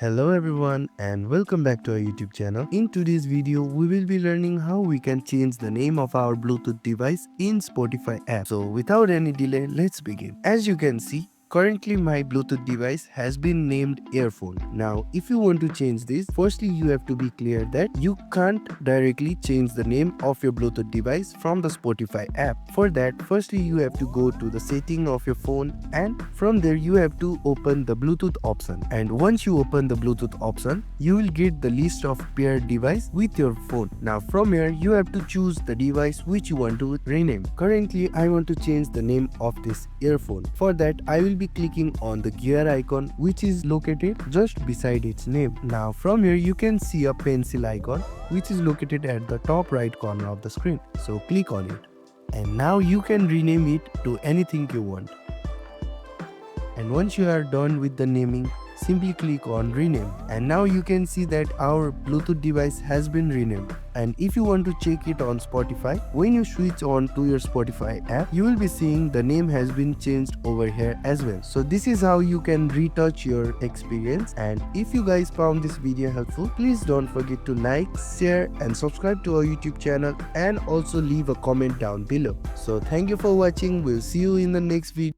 Hello everyone and welcome back to our YouTube channel. In today's video, we will be learning how we can change the name of our Bluetooth device in Spotify app. So without any delay, let's begin. As you can see, currently my Bluetooth device has been named Earphone. Now, if you want to change this, firstly you have to be clear that you can't directly change the name of your Bluetooth device from the Spotify app. For that, firstly you have to go to the setting of your phone and from there you have to open the Bluetooth option. And once you open the Bluetooth option, you will get the list of paired device with your phone. Now from here you have to choose the device which you want to rename. Currently I want to change the name of this earphone. For that I will be clicking on the gear icon which is located just beside its name. Now from here you can see a pencil icon which is located at the top right corner of the screen. So click on it. And now you can rename it to anything you want. And once you are done with the naming, simply click on rename. And now you can see that our Bluetooth device has been renamed. And if you want to check it on Spotify, when you switch on to your Spotify app, you will be seeing the name has been changed over here as well. So this is how you can retouch your experience. And if you guys found this video helpful, please don't forget to like, share and subscribe to our YouTube channel and also leave a comment down below. So thank you for watching. We'll see you in the next video.